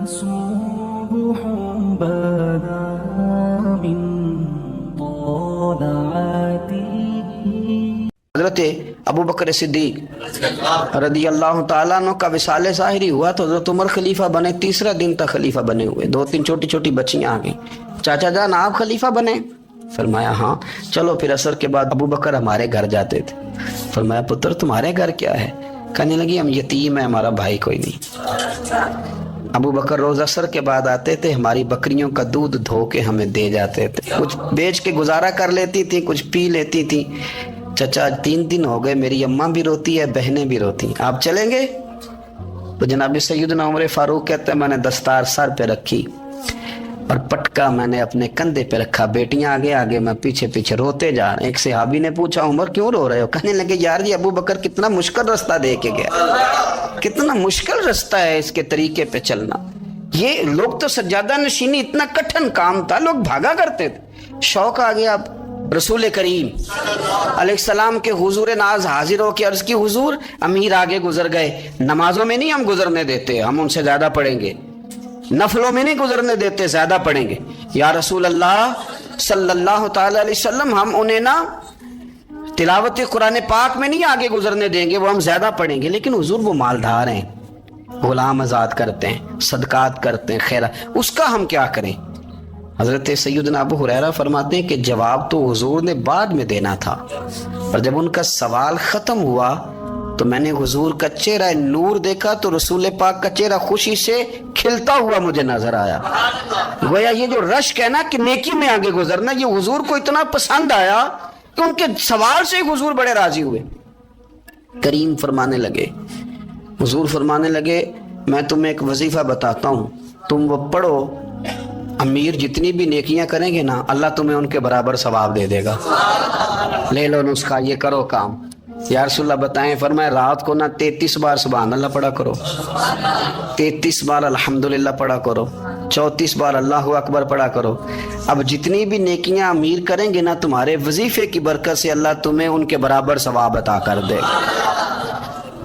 صبح بدا من طلعته. حضرت ابو بکر صدیق رضی اللہ تعالیٰ عنہ کا وصال ظاہری ہوا تو حضرت عمر خلیفہ بنے. تیسرا دن تک خلیفہ بنے ہوئے. 2-3 چھوٹی چھوٹی بچیاں آ گئیں. چاچا جان آپ خلیفہ بنے؟ فرمایا ہاں. چلو پھر عصر کے بعد ابو بکر ہمارے گھر جاتے تھے. فرمایا پتر تمہارے گھر کیا ہے؟ کہنے لگی ہم یتیم ہیں, ہمارا بھائی کوئی نہیں. ابو بکر روز عصر کے بعد آتے تھے, ہماری بکریوں کا دودھ دھو کے ہمیں دے جاتے تھے. کچھ بیچ کے گزارا کر لیتی تھی, کچھ پی لیتی تھی. چچا 3 دن ہو گئے, میری اماں بھی روتی ہے, بہنیں بھی روتی ہیں, آپ چلیں گے؟ تو جناب سیدنا عمر فاروق کہتے ہیں میں نے دستار سر پہ رکھی اور پٹکا میں نے اپنے کندھے پہ رکھا, بیٹیاں آگے آگے, میں پیچھے پیچھے, روتے جا رہے ہیں. ایک صحابی نے پوچھا عمر کیوں رو رہے ہو؟ کہنے لگے یار یہ ابو بکر کتنا مشکل رستہ دے کے گیا, کتنا مشکل رستہ ہے اس کے طریقے پہ چلنا. یہ لوگ تو سجادہ نشینی اتنا کٹھن کام تھا, لوگ بھاگا کرتے تھے. شوق آ گیا. اب رسول کریم علیہ السلام کے حضور ناز حاضر ہو کے عرض کی حضور امیر آگے گزر گئے, نمازوں میں نہیں ہم گزرنے دیتے, ہم ان سے زیادہ پڑھیں گے. نفلوں میں نہیں گزرنے دیتے, زیادہ پڑھیں گے. یا رسول اللہ صلی اللہ تعالی علیہ وسلم ہم انہیں نا تلاوت قرآن پاک میں نہیں آگے گزرنے دیں گے, وہ ہم زیادہ پڑھیں گے. لیکن حضور وہ مالدار ہیں, غلام آزاد کرتے ہیں, صدقات کرتے ہیں, خیرات, اس کا ہم کیا کریں؟ حضرت سیدنا ابو ہریرہ فرماتے ہیں کہ جواب تو حضور نے بعد میں دینا تھا, اور جب ان کا سوال ختم ہوا تو میں نے حضور کا چہرہ نور دیکھا تو رسول پاک کا چہرہ خوشی سے کھلتا ہوا مجھے نظر آیا. گویا یہ جو رشک ہے نا کہ نیکی میں آگے گزرنا, یہ حضور کو اتنا پسند آیا کہ ان کے سوال سے حضور بڑے راضی ہوئے. کریم فرمانے لگے, حضور فرمانے لگے میں تمہیں ایک وظیفہ بتاتا ہوں, تم وہ پڑھو, امیر جتنی بھی نیکیاں کریں گے نا اللہ تمہیں ان کے برابر ثواب دے دے گا. لے لو نسخہ, یہ کرو کام. یا رسول اللہ بتائیں؟ فرمایا رات کو نا 33 بار سبحان اللہ پڑھا کرو, 33 بار الحمدللہ پڑھا کرو, 34 بار اللہ اکبر پڑھا کرو. اب جتنی بھی نیکیاں امیر کریں گے نا تمہارے وظیفے کی برکت سے اللہ تمہیں ان کے برابر ثواب عطا کر دے گا.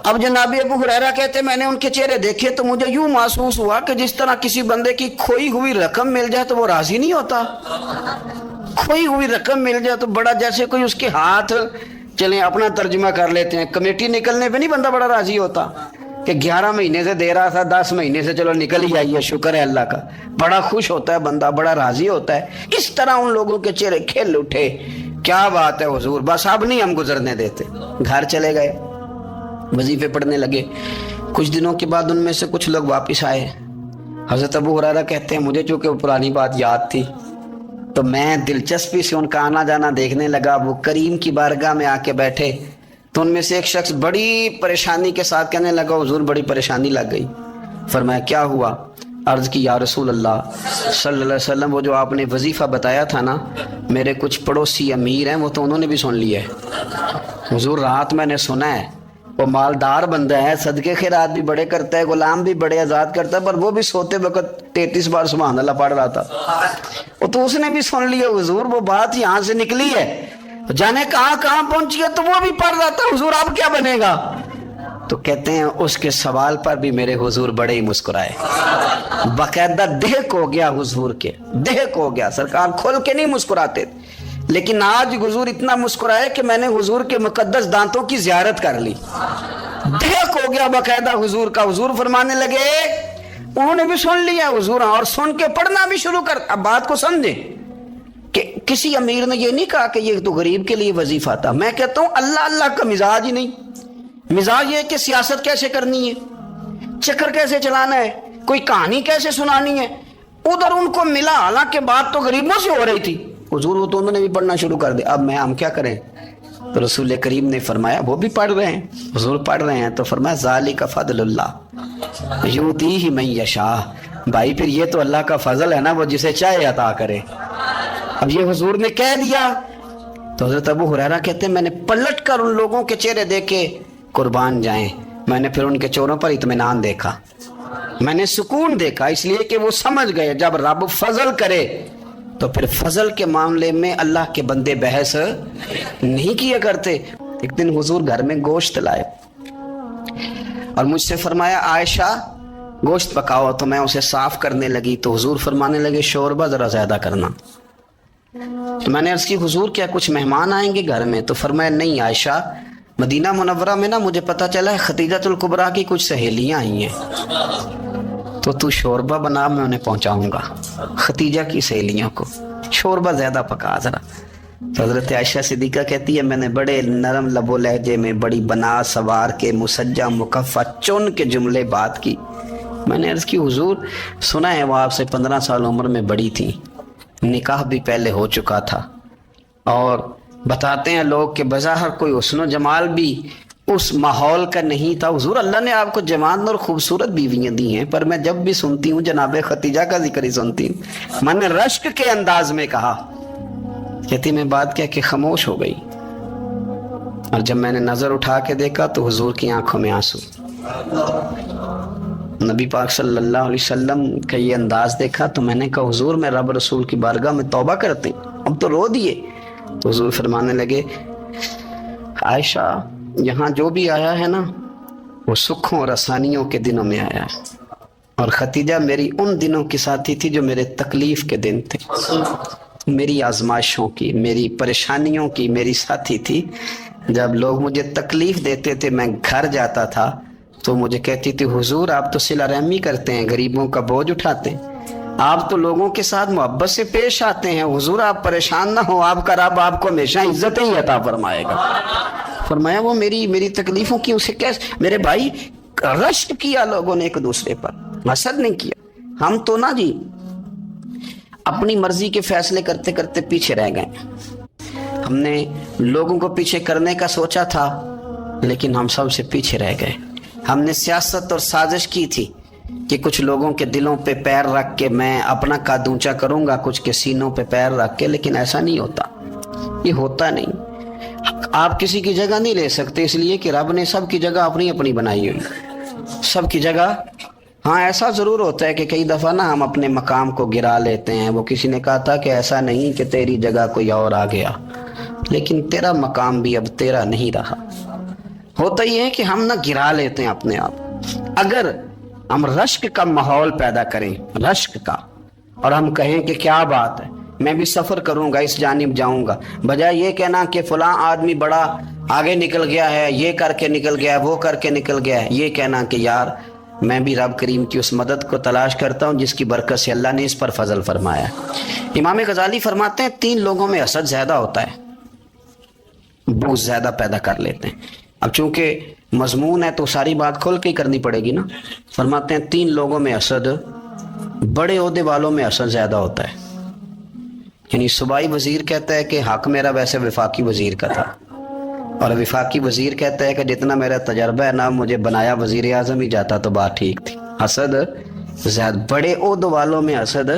اب جناب ابو ہریرہ کہتے میں نے ان کے چہرے دیکھے تو مجھے یوں محسوس ہوا کہ جس طرح کسی بندے کی کھوئی ہوئی رقم مل جائے تو وہ راضی نہیں ہوتا. کھوئی ہوئی رقم مل جائے تو بڑا جیسے کوئی اس کے ہاتھ, چلیں اپنا ترجمہ کر لیتے ہیں, کمیٹی نکلنے پہ نہیں بندہ بڑا راضی ہوتا کہ 11 مہینے سے دے رہا تھا, 10 مہینے سے چلو نکل ہی آئی ہے, شکر ہے اللہ کا. بڑا خوش ہوتا ہے بندہ, بڑا راضی ہوتا ہے. اس طرح ان لوگوں کے چہرے کھل اٹھے. کیا بات ہے حضور, بس اب نہیں ہم گزرنے دیتے. گھر چلے گئے, وظیفے پڑھنے لگے. کچھ دنوں کے بعد ان میں سے کچھ لوگ واپس آئے. حضرت ابو ہریرہ کہتے ہیں مجھے چونکہ وہ پرانی بات یاد تھی تو میں دلچسپی سے ان کا آنا جانا دیکھنے لگا. وہ کریم کی بارگاہ میں آ کے بیٹھے تو ان میں سے ایک شخص بڑی پریشانی کے ساتھ کہنے لگا حضور بڑی پریشانی لگ گئی. فرمایا کیا ہوا؟ عرض کی یا رسول اللہ صلی اللہ علیہ وسلم وہ جو آپ نے وظیفہ بتایا تھا نا, میرے کچھ پڑوسی امیر ہیں وہ تو انہوں نے بھی سن لیا ہے. حضور رات میں نے سنا ہے وہ مالدار بندہ ہے, صدقے خیرات بھی بڑے کرتا ہے, غلام بھی بڑے آزاد کرتا ہے, پر وہ بھی سوتے وقت 33 بار سبحان اللہ پڑھ رہا تھا. وہ تو اس نے بھی سن لیا حضور, وہ بات یہاں سے نکلی ہے, جانے کہاں پہنچی ہے, تو وہ بھی پڑھ رہا تھا. حضور اب کیا بنے گا؟ تو کہتے ہیں اس کے سوال پر بھی میرے حضور بڑے ہی مسکرائے. باقاعدہ دہک ہو گیا حضور کے, دہک ہو گیا. سرکار کھول کے نہیں مسکراتے, لیکن آج حضور اتنا مسکرائے کہ میں نے حضور کے مقدس دانتوں کی زیارت کر لی. دہک ہو گیا باقاعدہ حضور کا. حضور فرمانے لگے انہوں نے بھی سن لیا حضور, اور سن کے پڑھنا بھی شروع کر. اب بات کو سمجھیں کہ کسی امیر نے یہ نہیں کہا کہ یہ تو غریب کے لیے وظیفہ تھا. میں کہتا ہوں اللہ کا مزاج ہی نہیں. مزاج یہ کہ سیاست کیسے کرنی ہے, چکر کیسے چلانا ہے, کوئی کہانی کیسے سنانی ہے. ادھر ان کو ملا, حالانکہ بات تو غریبوں سے ہو رہی تھی. حضور وہ تو انہوں نے بھی پڑھنا شروع کر دیا. اب ہم کیا کریں؟ تو رسول کریم نے فرمایا وہ بھی پڑھ رہے ہیں, حضور پڑھ رہے ہیں, تو فرمایا ذالک فضل اللہ یؤتیہ من یشاء. بھائی پھر یہ تو اللہ کا فضل ہے نا, وہ جسے چاہے عطا کرے. اب یہ حضور نے کہہ دیا تو حضرت ابو ہریرہ کہتے ہیں میں نے پلٹ کر ان لوگوں کے چہرے دیکھے, قربان جائیں, میں نے پھر ان کے چہروں پر اطمینان دیکھا, میں نے سکون دیکھا, اس لیے کہ وہ سمجھ گئے جب رب فضل کرے تو پھر فضل کے معاملے میں اللہ کے بندے بحث نہیں کیا کرتے. ایک دن حضور گھر میں گوشت لائے اور مجھ سے فرمایا عائشہ گوشت پکاؤ تو میں اسے صاف کرنے لگی تو حضور فرمانے لگے شوربہ ذرا زیادہ کرنا. تو میں نے عرض کی حضور کیا کچھ مہمان آئیں گے گھر میں؟ تو فرمایا نہیں عائشہ، مدینہ منورہ میں نا مجھے پتہ چلا ہے خدیجۃ الکبریٰ کی کچھ سہیلیاں آئی ہیں، تو شوربہ بنا، میں انہیں پہنچاؤں گا، خدیجہ کی سہیلیوں کو شوربہ زیادہ پکا ذرا. تو حضرت عائشہ صدیقہ کہتی ہے میں نے بڑے نرم لب و لہجے میں بڑی بنا سوار کے مسجع مکفہ چن کے جملے بات کی. میں نے عرض کی حضور سنا ہے وہ آپ سے 15 سال عمر میں بڑی تھی، نکاح بھی پہلے ہو چکا تھا، اور بتاتے ہیں لوگ کہ بظاہر کوئی حسن و جمال بھی اس ماحول کا نہیں تھا. حضور اللہ نے آپ کو جوان اور خوبصورت بیویاں دی ہیں، پر میں جب بھی سنتی ہوں جناب خدیجہ کا ذکر ہی سنتی ہوں. میں نے رشک کے انداز میں کہا. کہتی میں بات کہہ کے خاموش ہو گئی، اور جب میں نے نظر اٹھا کے دیکھا تو حضور کی آنکھوں میں آنسو. نبی پاک صلی اللہ علیہ وسلم کا یہ انداز دیکھا تو میں نے کہا حضور میں رب رسول کی بارگاہ میں توبہ کرتے ہیں، اب تو رو دیے. تو حضور فرمانے لگے عائشہ یہاں جو بھی آیا ہے نا وہ سکھوں اور آسانیوں کے دنوں میں آیا ہے، اور خدیجہ میری ان دنوں کی ساتھی تھی جو میرے تکلیف کے دن تھے، میری آزمائشوں کی، میری پریشانیوں کی میری ساتھی تھی. جب لوگ مجھے تکلیف دیتے تھے میں گھر جاتا تھا تو مجھے کہتی تھی حضور آپ تو صلہ رحمی کرتے ہیں، غریبوں کا بوجھ اٹھاتے ہیں، آپ تو لوگوں کے ساتھ محبت سے پیش آتے ہیں، حضور آپ پریشان نہ ہو، آپ کا رب آپ کو ہمیشہ عزت ہی عطا فرمائے گا. فرمایا وہ میری تکلیفوں کی اسے کیسے؟ میرے بھائی رشک کیا لوگوں نے ایک دوسرے پر، حسد نہیں کیا. ہم تو نا جی اپنی مرضی کے فیصلے کرتے کرتے پیچھے رہ گئے. ہم نے لوگوں کو پیچھے کرنے کا سوچا تھا لیکن ہم سب سے پیچھے رہ گئے. ہم نے سیاست اور سازش کی تھی کہ کچھ لوگوں کے دلوں پہ پیر رکھ کے میں اپنا قد اونچا کروں گا، کچھ کے سینوں پہ پیر رکھ کے، لیکن ایسا نہیں ہوتا، یہ ہوتا نہیں. آپ کسی کی جگہ نہیں لے سکتے اس لیے کہ رب نے سب کی جگہ اپنی اپنی بنائی ہوئی، سب کی جگہ. ہاں ایسا ضرور ہوتا ہے کہ کئی دفعہ نا ہم اپنے مقام کو گرا لیتے ہیں. وہ کسی نے کہا تھا کہ ایسا نہیں کہ تیری جگہ کوئی اور آ گیا، لیکن تیرا مقام بھی اب تیرا نہیں رہا. ہوتا یہ ہے کہ ہم نہ گرا لیتے ہیں اپنے آپ. اگر ہم رشک کا ماحول پیدا کریں، رشک کا، اور ہم کہیں کہ کیا بات ہے میں بھی سفر کروں گا، اس جانب جاؤں گا، بجائے یہ کہنا کہ فلاں آدمی بڑا آگے نکل گیا ہے، یہ کر کے نکل گیا ہے، وہ کر کے نکل گیا ہے، یہ کہنا کہ یار میں بھی رب کریم کی اس مدد کو تلاش کرتا ہوں جس کی برکت سے اللہ نے اس پر فضل فرمایا. امام غزالی فرماتے ہیں 3 لوگوں میں حسد زیادہ ہوتا ہے، بغض زیادہ پیدا کر لیتے ہیں. اب چونکہ مضمون ہے تو ساری بات کھول کے ہی کرنی پڑے گی نا. فرماتے ہیں 3 لوگوں میں حسد، بڑے عہدے والوں میں حسد زیادہ ہوتا ہے. یعنی صوبائی وزیر کہتا ہے کہ حق میرا ویسے وفاقی وزیر کا تھا، اور وفاقی وزیر کہتا ہے کہ جتنا میرا تجربہ ہے نا مجھے بنایا وزیر اعظم ہی جاتا تو بات ٹھیک تھی. حسد زیادہ، بڑے عہدوں والوں میں حسد،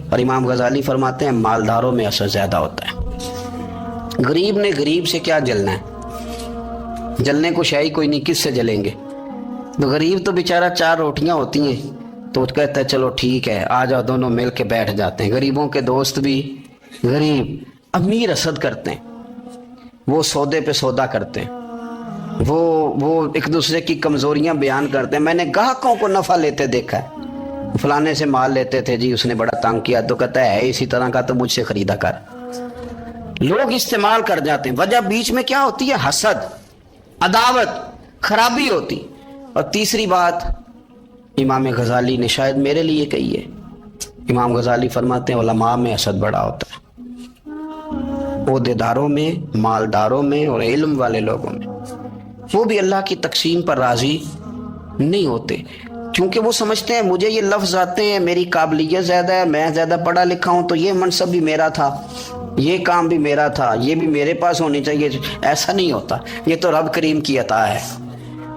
اور امام غزالی فرماتے ہیں مالداروں میں حسد زیادہ ہوتا ہے. غریب نے غریب سے کیا جلنا ہے؟ جلنے کو شاہی کوئی نہیں، کس سے جلیں گے؟ تو غریب تو بیچارہ 4 روٹیاں ہوتی ہیں تو کہتا ہے چلو ٹھیک ہے آ جاؤ دونوں مل کے بیٹھ جاتے ہیں. غریبوں کے دوست بھی غریب. امیر حسد کرتے ہیں، وہ سودے پہ سودا کرتے ہیں، وہ ایک دوسرے کی کمزوریاں بیان کرتے ہیں. میں نے گاہکوں کو نفع لیتے دیکھا ہے، فلانے سے مال لیتے تھے جی اس نے بڑا تنگ کیا تو کہتا ہے اسی طرح کا تو مجھ سے خریدا کر. لوگ استعمال کر جاتے ہیں. وجہ بیچ میں کیا ہوتی ہے؟ حسد، عداوت، خرابی ہوتی. اور تیسری بات امام غزالی نے شاید میرے لیے کہی ہے. امام غزالی فرماتے ہیں علماء میں حسد بڑا ہوتا ہے، عہدیداروں میں، مالداروں میں، اور علم والے لوگوں میں. وہ بھی اللہ کی تقسیم پر راضی نہیں ہوتے کیونکہ وہ سمجھتے ہیں مجھے یہ لفظ آتے ہیں، میری قابلیت زیادہ ہے، میں زیادہ پڑھا لکھا ہوں تو یہ منصب بھی میرا تھا، یہ کام بھی میرا تھا، یہ بھی میرے پاس ہونی چاہیے. ایسا نہیں ہوتا، یہ تو رب کریم کی عطا ہے.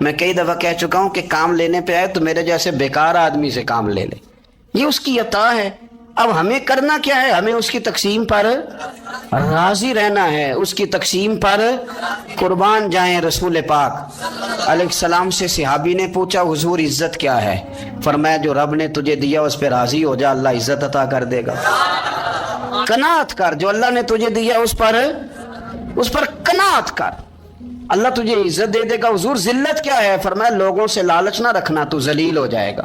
میں کئی دفعہ کہہ چکا ہوں کہ کام لینے پہ آئے تو میرے جیسے بیکار آدمی سے کام لے لے، یہ اس کی عطا ہے. اب ہمیں کرنا کیا ہے؟ ہمیں اس کی تقسیم پر راضی رہنا ہے، اس کی تقسیم پر قربان جائیں. رسول پاک علیہ السلام سے صحابی نے پوچھا حضور عزت کیا ہے؟ فرمایا جو رب نے تجھے دیا اس پہ راضی ہو جا، اللہ عزت عطا کر دے گا. قناعت کر، جو اللہ نے تجھے دیا اس پر قناعت کر، اللہ تجھے عزت دے دے گا. حضور ذلت کیا ہے؟ فرمایا لوگوں سے لالچ نہ رکھنا، تو ذلیل ہو جائے گا.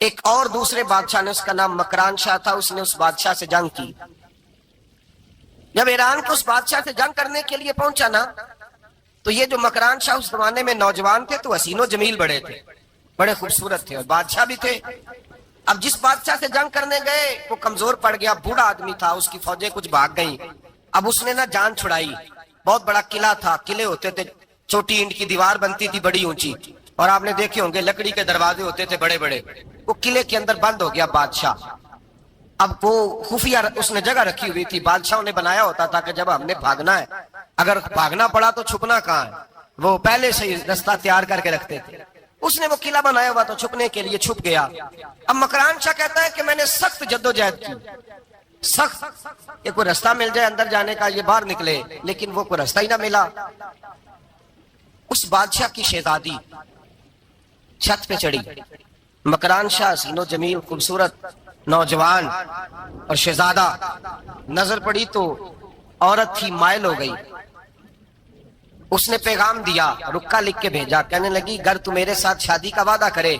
ایک اور دوسرے بادشاہ نے، اس کا نام مکران شاہ تھا، اس نے اس بادشاہ سے جنگ کی. جب ایران کو اس بادشاہ سے جنگ کرنے کے لیے پہنچا نا، تو یہ جو مکران شاہ اس زمانے میں نوجوان تھے تو حسین و جمیل بڑے تھے، بڑے خوبصورت تھے اور بادشاہ بھی تھے. اب جس بادشاہ سے جنگ کرنے گئے وہ کمزور پڑ گیا، بوڑھا آدمی تھا، اس کی فوجیں کچھ بھاگ گئیں. اب اس نے نا جان چھڑائی. بہت بڑا قلعہ تھا، قلعے ہوتے تھے، چھوٹی اینٹ کی دیوار بنتی تھی بڑی اونچی، اور آپ نے دیکھے ہوں گے لکڑی کے دروازے ہوتے تھے بڑے بڑے. وہ قلعے کے اندر بند ہو گیا بادشاہ. اب وہ خفیہ اس نے جگہ رکھی ہوئی تھی، بادشاہوں نے بنایا ہوتا تھا کہ جب ہم نے بھاگنا ہے، اگر بھاگنا پڑا تو چھپنا کہاں ہے، وہ پہلے سے ہی رستہ تیار کر کے رکھتے تھے. اس نے وہ قلعہ بنایا ہوا تو چھپنے کے لیے چھپ گیا. اب مکران شاہ کہتا ہے کہ میں نے سخت جدوجہد کی، سخت، کہ کوئی رستہ مل جائے اندر جانے کا، یہ باہر نکلے، لیکن وہ کوئی رستہ ہی نہ ملا. اس بادشاہ کی شہزادی چھت پہ چڑھی. مکران شاہ حسین و جمیل، خوبصورت نوجوان اور شہزادہ، نظر پڑی تو عورت تھی، مائل ہو گئی. اس نے پیغام دیا، رکا لکھ کے بھیجا، کہنے لگی اگر تو میرے ساتھ شادی کا وعدہ کرے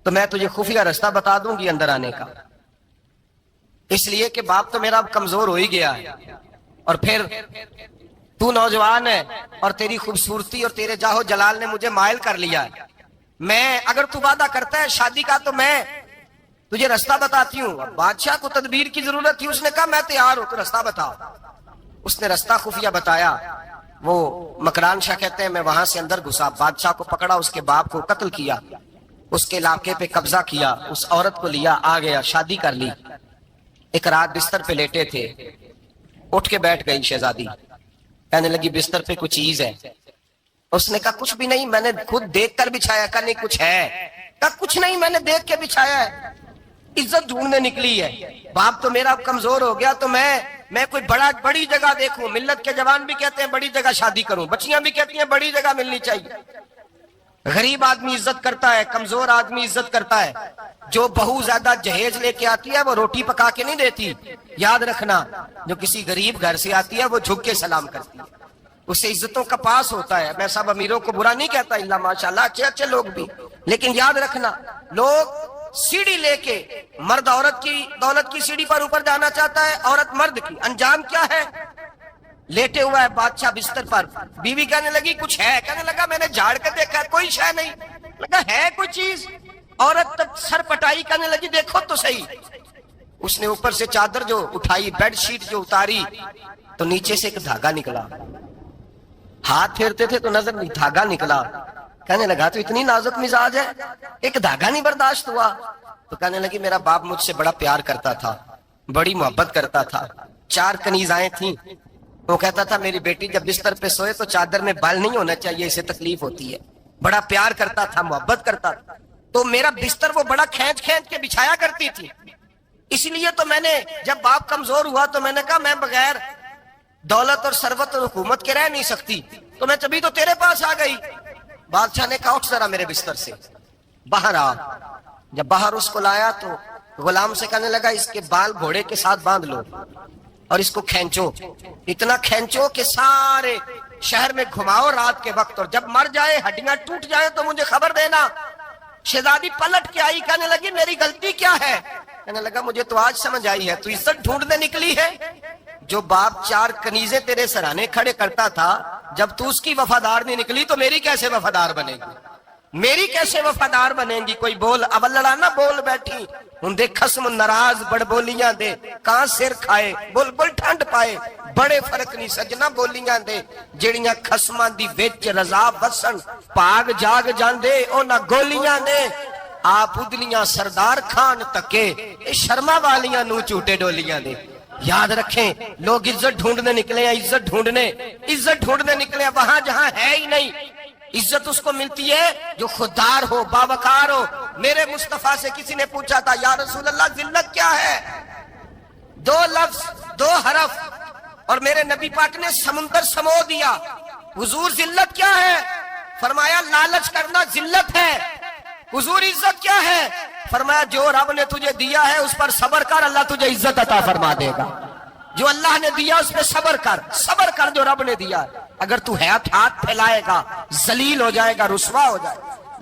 تو میں تجھے خفیہ رستہ بتا دوں گی اندر آنے کا، اس لیے کہ باپ تو میرا اب کمزور ہو ہی گیا ہے، اور پھر تو نوجوان ہے اور تیری خوبصورتی اور تیرے جاہو جلال نے مجھے مائل کر لیا ہے. میں اگر تو وعدہ کرتا ہے شادی کا تو میں تجھے رستہ بتاتی ہوں. بادشاہ کو تدبیر کی ضرورت تھی، اس نے کہا میں تیار ہوں، تو رستہ بتا. اس نے رستہ خفیہ بتایا. وہ مکران شاہ کہتے ہیں میں وہاں سے اندر گھسا، بادشاہ کو پکڑا، اس کے باپ کو قتل کیا، اس کے علاقے پہ قبضہ کیا، اس عورت کو لیا، آ گیا، شادی کر لی. ایک رات بستر پہ لیٹے تھے، اٹھ کے بیٹھ گئی شہزادی، کہنے لگی بستر پہ کچھ چیز ہے. اس نے کہا کچھ بھی نہیں، میں نے خود دیکھ کر بچھایا. کہا نہیں کچھ ہے. کہا کچھ نہیں، میں نے دیکھ کے بچھایا ہے، عزت ڈھونڈنے نکلی ہے. باپ تو میرا کمزور ہو گیا تو میں کوئی بڑی جگہ دیکھوں. ملت کے جوان بھی کہتے ہیں بڑی جگہ شادی کروں، بچیاں بھی کہتی ہیں بڑی جگہ ملنی چاہیے. غریب آدمی عزت کرتا ہے، کمزور آدمی عزت کرتا ہے. جو بہو زیادہ جہیز لے کے آتی ہے وہ روٹی پکا کے نہیں دیتی، یاد رکھنا. جو کسی غریب گھر سے آتی ہے وہ جھک کے سلام کرتی ہے، اس سے عزتوں کا پاس ہوتا ہے. میں سب امیروں کو برا نہیں کہتا، اللہ ماشاءاللہ اچھے اچھے لوگ بھی، لیکن یاد رکھنا لوگ سیڑھی لے کے، مرد عورت کی دولت کی سیڑھی پر اوپر جانا چاہتا ہے، عورت مرد کی. انجام کیا ہے؟ لیٹے ہوا ہے بادشاہ بستر پر. بیوی کہنے لگی کچھ ہے. کہنے لگا میں نے جھاڑ کے دیکھا کوئی شے نہیں. لگا ہے کوئی چیز. عورت تب سر پٹائی، کہنے لگی دیکھو تو صحیح. اس نے اوپر سے چادر جو اٹھائی، بیڈ شیٹ جو اتاری، تو نیچے سے ایک دھاگا نکلا. ہاتھ پھیرتے تھے تو نظر نہیں، دھاگا نکلا. کہنے لگا تو اتنی نازک مزاج ہے، ایک دھاگا نہیں برداشت ہوا. تو کہنے لگی میرا باپ مجھ سے بڑا پیار کرتا تھا، بڑی محبت کرتا تھا. 4 کنیزائیں تھیں. وہ کہتا تھا میری بیٹی جب بستر پہ سوئے تو چادر میں بال نہیں ہونا چاہیے، اسے تکلیف ہوتی ہے. بڑا پیار کرتا تھا، محبت کرتا تھا. تو میرا بستر وہ بڑا کھینچ کھینچ کے بچھایا کرتی تھی. اس لیے تو میں نے جب باپ کمزور ہوا تو میں نے کہا میں بغیر دولت اور ثروت اور حکومت کے رہ نہیں سکتی، تو میں تبھی تو تیرے پاس آ گئی. بادشاہ نے کہا اٹھ ذرا میرے بستر سے، باہر آ. جب باہر اس کو لایا تو غلام سے کہنے لگا اس کے بال گھوڑے کے ساتھ باندھ لو اور اس کو کھینچو، اتنا کھینچو کہ سارے شہر میں گھماؤ رات کے وقت، اور جب مر جائے ہڈیاں ٹوٹ جائے تو مجھے خبر دینا. شہزادی پلٹ کے آئی، کہنے لگی میری غلطی کیا ہے؟ کہنے لگا مجھے تو آج سمجھ آئی ہے، تو عزت ڈھونڈنے نکلی ہے. جو باپ 4 کنیزیں تیرے سرانے کھڑے کرتا تھا، جب تو اس کی وفادار نہیں نکلی تو میری کیسے وفادار بنے گی؟ میری کیسے وفادار بنے گی؟ کوئی بول اول لڑانا بول بیٹھی ہوں دے خسم ناراض بڑ بولیاں دے کہاں سر کھائے بل بل ٹھنڈ پائے. بڑے فرق نہیں سجنا بولیاں دے جڑیاں خسماں دی وچ رضا بسن پاگ جاگ جاندے اونا گولیاں دے. آپ ادلیاں سردار خان تکے شرما والیاں نو چوٹے ڈولیاں دے. یاد رکھیں لوگ عزت ڈھونڈنے نکلے ہیں، عزت ڈھونڈنے نکلے ہیں وہاں جہاں ہے ہی نہیں. عزت اس کو ملتی ہے جو خوددار ہو، باوقار ہو. میرے مصطفیٰ سے کسی نے پوچھا تھا یا رسول اللہ ذلت کیا ہے؟ 2 لفظ 2 حرف اور میرے نبی پاک نے سمندر سمو دیا. حضور ذلت کیا ہے؟ فرمایا لالچ کرنا ذلت ہے. حضور عزت کیا ہے؟ فرمایا جو رب نے تجھے دیا ہے اس پر صبر کر، اللہ تجھے عزت عطا فرما دے گا. جو اللہ نے دیا اس پہ صبر کر جو رب نے دیا. اگر تو ہاتھ پھیلائے گا ذلیل ہو جائے گا، رسوا ہو جائے گا.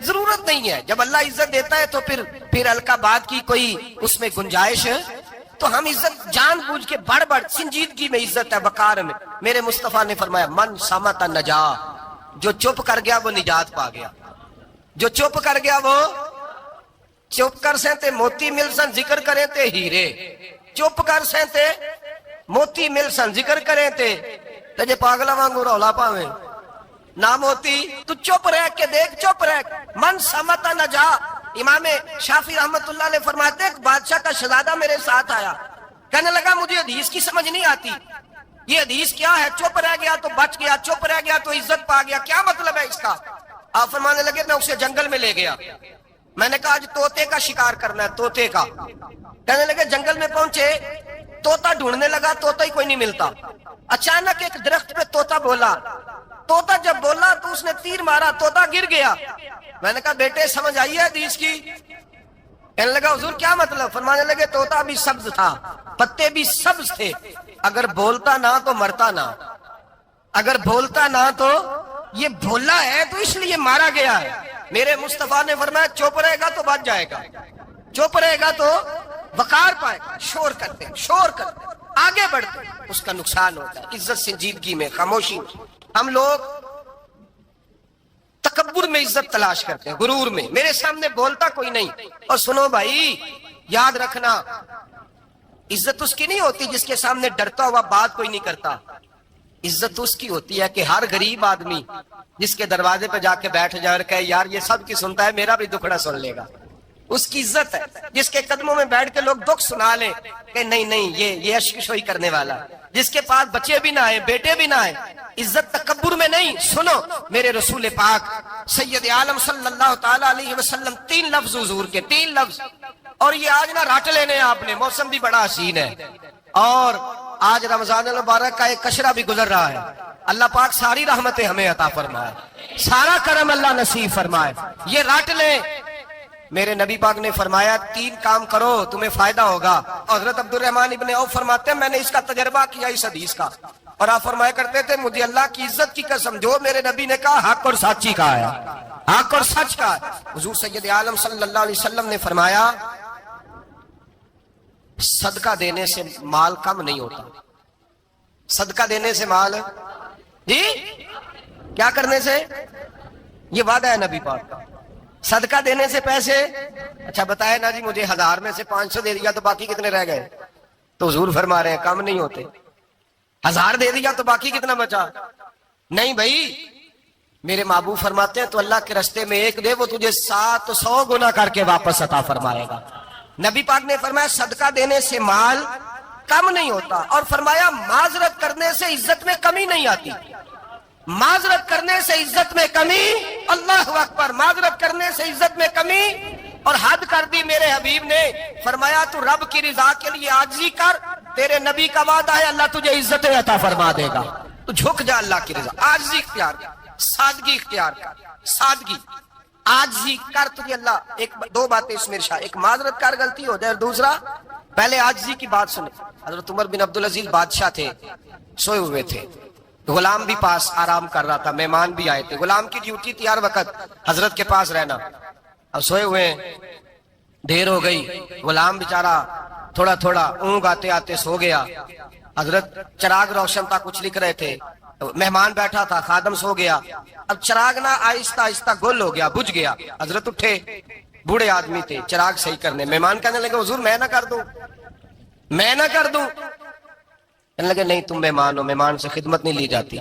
ضرورت نہیں ہے. جب اللہ عزت دیتا ہے تو پھر ہلکا بات کی کوئی اس میں گنجائش ہے؟ تو ہم عزت جان بوجھ کے بڑھ سنجیدگی میں عزت ہے، وقار میں. میرے مصطفیٰ نے فرمایا من صمت نجا، جو چپ کر گیا وہ نجات پا گیا. جو چپ کر گیا وہ چپ کر سے تے موتی مل سن، ذکر کریں تے ہیرے. چپ کر سے تے موتی مل سن، ذکر کریں تے جے پاگلا وانگو رولا پاویں نہ موتی. تو چپ رہ کے دیکھ، چپ رہ. من سمت نجا. امام شافعی رحمت اللہ علیہ فرماتے ہیں ایک بادشاہ کا شہزادہ میرے ساتھ آیا، کہنے لگا مجھے حدیث کی سمجھ نہیں آتی، یہ حدیث کیا ہے؟ چپ رہ گیا تو بچ گیا، چپ رہ گیا تو عزت پا گیا، کیا مطلب ہے اس کا؟ آپ فرمانے لگے میں اسے جنگل میں لے گیا، میں نے کہا آج طوطے کا شکار کرنا ہے، طوطے کا. کہنے لگے جنگل میں پہنچے، طوطا ڈھونڈنے لگا، طوطا ہی کوئی نہیں ملتا. اچانک ایک درخت پہ طوطا بولا. طوطا جب بولا تو اس نے تیر مارا، طوطا گر گیا. میں نے کہا بیٹے سمجھ آئی ہے حدیث کی؟ کہنے لگا حضور کیا مطلب؟ فرمانے لگے طوطا بھی سبز تھا، پتے بھی سبز تھے، اگر بولتا نہ تو مرتا نہ، اگر بولتا نہ تو یہ بھولا ہے تو اس لیے مارا گیا ہے. میرے مصطفیٰ نے فرمایا چپ رہے گا تو بچ جائے گا، چپ رہے گا تو وقار پائے گا. شور کرتے آگے بڑھتے اس کا نقصان ہوتا ہے. عزت سنجیدگی میں، خاموشی میں. ہم لوگ تکبر میں عزت تلاش کرتے ہیں، غرور میں، میرے سامنے بولتا کوئی نہیں. اور سنو بھائی یاد رکھنا، عزت اس کی نہیں ہوتی جس کے سامنے ڈرتا ہوا بات کوئی نہیں کرتا. عزت اس کی ہوتی ہے کہ ہر غریب آدمی جس کے دروازے پہ جا کے بیٹھ جائے اور کہے یار یہ سب کی سنتا ہے، میرا بھی دکھڑا سن لے گا، اس کی عزت ہے. جس کے قدموں میں بیٹھ کے لوگ دکھ سنا لیں کہ نہیں یہ اشکشوئی کرنے والا، جس کے پاس بچے بھی نہ آئے، بیٹے بھی نہ آئے. عزت تکبر میں نہیں. سنو میرے رسول پاک سید عالم صلی اللہ تعالی علیہ وسلم 3 لفظ حضور کے، 3 لفظ. اور یہ آج نہ رٹ لینے آپ نے، موسم بھی بڑا حسین ہے اور آج رمضان المبارک کا ایک کشرہ بھی گزر رہا ہے. اللہ پاک ساری رحمتیں ہمیں عطا فرمائے، سارا کرم اللہ نصیب فرمائے. یہ رٹ لیں. میرے نبی پاک نے فرمایا 3 کام کرو تمہیں فائدہ ہوگا. حضرت عبد الرحمن ابن عوف فرماتے ہیں میں نے اس کا تجربہ کیا اس حدیث کا، اور آپ فرمایا کرتے تھے مجھے اللہ کی عزت کی قسم جو میرے نبی نے کہا حق اور سچی کہا ہے، حق اور سچ کا ہے. حضور سید عالم صلی اللہ علیہ وسلم نے فرمایا صدقہ دینے سے مال کم نہیں ہوتا. صدقہ دینے سے مال، جی کیا کرنے سے؟ یہ وعدہ ہے نبی پاک کا. صدقہ دینے سے پیسے، اچھا بتائے نا جی مجھے 1000 میں سے 500 دے دیا تو باقی کتنے رہ گئے؟ تو حضور فرما رہے ہیں کم نہیں ہوتے. 1000 دے دیا تو باقی کتنا بچا؟ نہیں بھائی، میرے محبوب فرماتے ہیں تو اللہ کے رستے میں 1 دے وہ تجھے 700 گنا کر کے واپس عطا فرمائے گا. نبی پاک نے فرمایا صدقہ دینے سے مال کم نہیں ہوتا، اور فرمایا معذرت کرنے سے عزت میں کمی نہیں آتی. معذرت کرنے سے عزت میں کمی، اللہ اکبر، معذرت کرنے سے عزت میں کمی. اور حد کر دی میرے حبیب نے، فرمایا تو رب کی رضا کے لیے عاجزی کر، تیرے نبی کا وعدہ ہے اللہ تجھے عزت عطا فرما دے گا. تو جھک جا اللہ کی رضا، عاجزی اختیار کر، سادگی اختیار کر، سادگی عاجزی کر. تجھے اللہ 2 باتیں اس میں ارشاد، ایک معذرت کر غلطی ہو جائے، اور دوسرا پہلے عاجزی کی بات سنے. حضرت عمر بن عبدالعزیز بادشاہ تھے، سوئے ہوئے تھے، غلام بھی پاس آرام کر رہا تھا، مہمان بھی آئے تھے. غلام کی ڈیوٹی تھی ہر وقت حضرت کے پاس رہنا. اب سوئے ہوئے دیر ہو گئی، غلام بیچارہ تھوڑا تھوڑا اونگ آتے آتے سو گیا. حضرت چراغ روشن تھا، کچھ لکھ رہے تھے، مہمان بیٹھا تھا، خادم سو گیا. اب چراغ نہ آہستہ آہستہ گل ہو گیا، بجھ گیا. حضرت اٹھے، بوڑھے آدمی تھے، چراغ صحیح کرنے. مہمان کہنے لگے حضور میں نہ کر دوں، میں نہ کر دوں. کہنے لگے نہیں تم مہمان ہو، مہمان سے خدمت نہیں لی جاتی.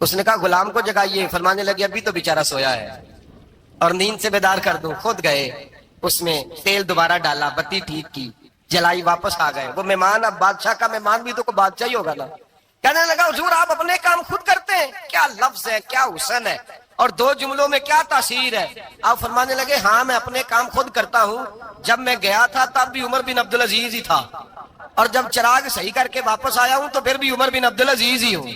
اس نے کہا غلام کو جگائیے. فرمانے لگے ابھی تو بیچارہ سویا ہے اور نیند سے بیدار کر دوں. خود گئے، اس میں تیل دوبارہ ڈالا، بتی ٹھیک کی، جلائی، واپس آ گئے. وہ مہمان اب بادشاہ کا مہمان بھی تو کوئی بادشاہ ہی ہوگا نا. کہنے لگا حضور آپ اپنے کام خود کرتے ہیں، کیا لفظ ہے، کیا حسن ہے، اور 2 جملوں میں کیا تاثیر ہے. آپ فرمانے لگے ہاں میں اپنے کام خود کرتا ہوں. جب میں گیا تھا تب بھی عمر بن عبدالعزیز ہی تھا، اور جب چراغ صحیح کر کے واپس آیا ہوں تو پھر بھی عمر بن عبدالعزیز ہی ہوں.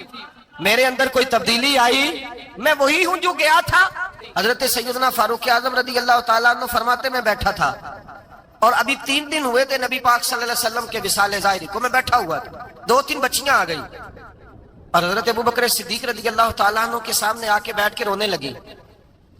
میرے اندر کوئی تبدیلی آئی؟ میں وہی ہوں جو گیا تھا. حضرت سیدنا فاروق اعظم رضی اللہ تعالیٰ عنہ فرماتے میں بیٹھا تھا، اور ابھی 3 دن ہوئے تھے نبی پاک صلی اللہ علیہ وسلم کے وصال ظاہری کو. میں بیٹھا ہوا تھا، 2-3 بچیاں آ گئی، اور حضرت ابو بکر صدیق رضی اللہ تعالیٰ عنہ کے سامنے آ کے بیٹھ کے رونے لگی.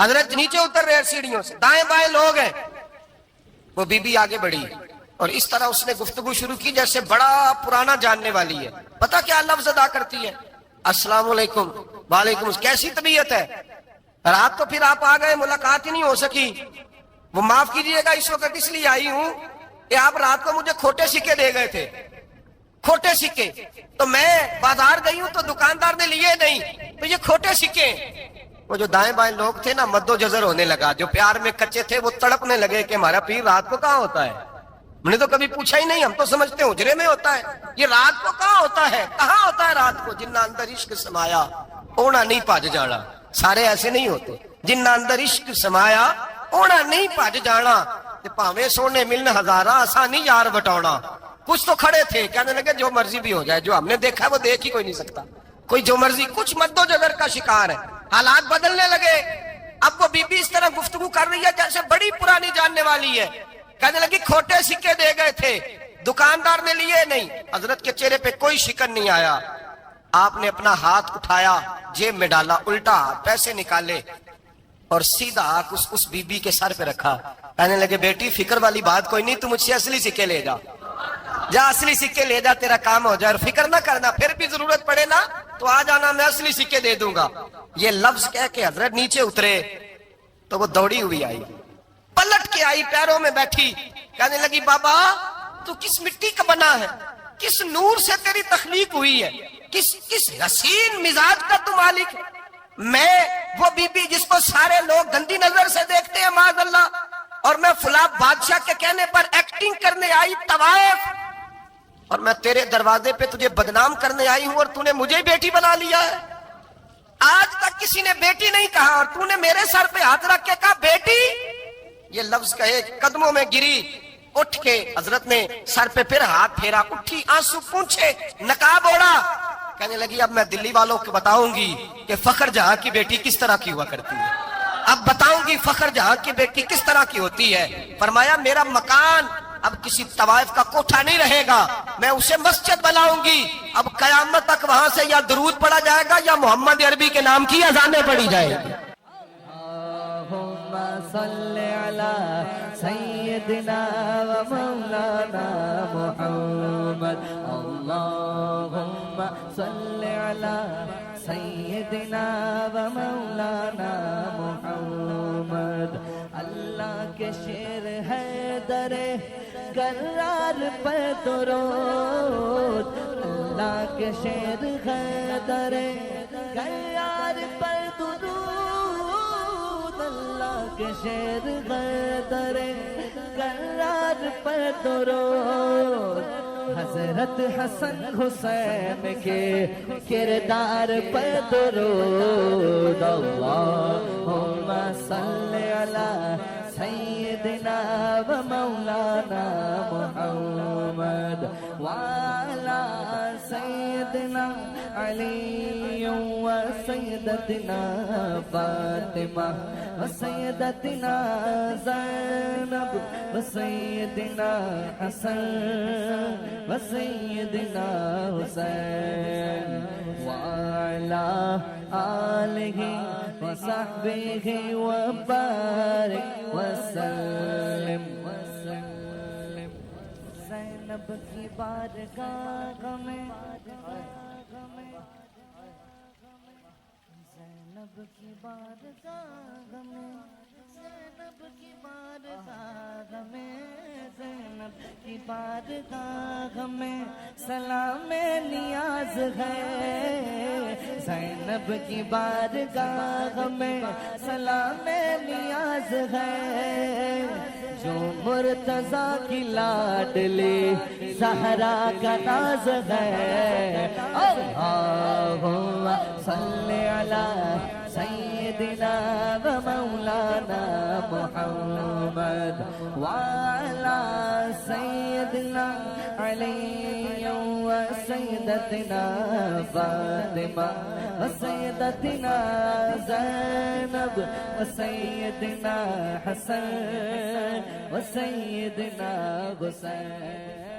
حضرت نیچے اتر رہے ہیں سیڑھیوں سے، دائیں بائیں لوگ ہیں. وہ بی بی آگے بڑھی اور اس طرح اس نے گفتگو شروع کی جیسے بڑا پرانا جاننے والی ہے. پتہ کیا لفظ ادا کرتی ہے؟ السلام علیکم. وعلیکم السلام. کیسی طبیعت ہے؟ رات کو پھر آپ آ گئے، ملاقات ہی نہیں ہو سکی. وہ معاف کیجئے گا اس وقت اس لیے آئی ہوں کہ آپ رات کو مجھے کھوٹے سکے دے گئے تھے، کھوٹے سکے. تو میں بازار گئی ہوں تو دکاندار نے لیے نہیں، تو یہ کھوٹے سکے. وہ جو دائیں بائیں لوگ تھے نا، مد و جزر ہونے لگا. جو پیار میں کچے تھے وہ تڑپنے لگے کہ ہمارا پیر رات کو کہاں ہوتا ہے. ہم نے تو کبھی پوچھا ہی نہیں، ہم تو سمجھتے ہیں حجرے میں ہوتا ہے. یہ رات کو کہاں ہوتا ہے؟ کہاں ہوتا ہے رات کو؟ جنہ اندر عشق سمایا اونا نہیں پاج جانا. سارے ایسے نہیں ہوتے. جنہ اندر عشق سمایا اونا نہیں پاج جانا. پاویں سونے ملن ہزارہ آسانی یار بٹاؤنا. کچھ تو کھڑے تھے کہنے لگے جو مرضی بھی ہو جائے، جو ہم نے دیکھا ہے وہ دیکھ ہی کوئی نہیں سکتا. کوئی جو مرضی. کچھ مد و جزر کا شکار ہے. حالات بدلنے لگے. اب وہ بی بی اس طرح گفتگو کر رہی ہے جیسے بڑی پرانی جاننے والی ہے. کہنے لگی کھوٹے سکے دے گئے تھے، دکاندار نے لیے نہیں. حضرت کے چہرے پہ کوئی شکن نہیں آیا. آپ نے اپنا ہاتھ اٹھایا، جیب میں ڈالا، الٹا پیسے نکالے اور سیدھا اس بی بی کے سر پہ رکھا. کہنے لگے بیٹی فکر والی بات کوئی نہیں، تو مجھ سے اصلی سکے لے جا. جا اصلی سکے لے جا، تیرا کام ہو جائے. اور فکر نہ کرنا، پھر بھی ضرورت پڑے نا تو آ جانا، میں اصلی سکے دے دوں گا. یہ لفظ کہہ کے حضرت نیچے اترے تو وہ دوڑی ہوئی آئی، پلٹ کے آئی، پیروں میں بیٹھی. کہنے لگی بابا تو کس مٹی کا بنا ہے؟ کس نور سے تیری تخلیق ہوئی ہے؟ کس حسین مزاج کا تو مالک ہے؟ میں وہ بی بی جس کو سارے لوگ گندی نظر سے دیکھتے ہیں معاذ اللہ، اور میں فلاں بادشاہ کے کہنے پر ایکٹنگ کرنے آئی طوائف، اور میں تیرے دروازے پہ تجھے بدنام کرنے آئی ہوں اور تو نے مجھے بیٹی بنا لیا ہے. آج تک کسی نے بیٹی نہیں کہا اور تو نے میرے سر پہ ہاتھ رکھ کے کہا بیٹی. یہ لفظ کہے قدموں میں گری، اٹھ کے حضرت نے سر پہ پھر ہاتھ پھیرا، اٹھی، آنسو پونچھے، نقاب اوڑا. کہنے لگی اب میں دلی والوں کو بتاؤں گی کہ فخر جہاں کی بیٹی کس طرح کی ہوا کرتی ہے. اب بتاؤں گی فخر جہاں کی بیٹی کس طرح کی ہوتی ہے. فرمایا میرا مکان اب کسی طوائف کا کوٹھا نہیں رہے گا، میں اسے مسجد بناؤں گی. اب قیامت تک وہاں سے یا درود پڑھا جائے گا یا محمد عربی کے نام کی اذانیں پڑھی جائے گی. اللہم صلی علی سیدنا و مولانا محمد. اللہم صلی علی سیدنا و مولانا محمد. اللہ کے شیر ہے در کرار پر درود. اللہ کے شیر ہے در کرار پر درود. اللہ کے شیر ہے در کرار پر درود. حضرت حسن حسین کے کردار پر درود. اللہم صلی علی سیدنا و مولانا محمد وعلی سیدنا علی و سیدتنا فاطمہ و سیدتنا زینب و سیدنا حسن و سیدنا حسین وعلی آلہ و صحبہ و بارک وسلم. زینب کی بارگاہ میں، زینب کی بارگاہ میں، زینب کی بارگاہ میں، زینب کی بارگاہ میں سلام نیاز ہے. زینب کی بارگاہ میں سلام نیاز ہے. جو مرتضیٰ کی لاڈلی زہرا کا ناز ہے. اللہم صلی علی سیدنا و مولانا محمد وعلی سیدنا علی و سیدتنا فاطمہ و سیدتنا زینب و سیدنا حسن و سیدنا حسین.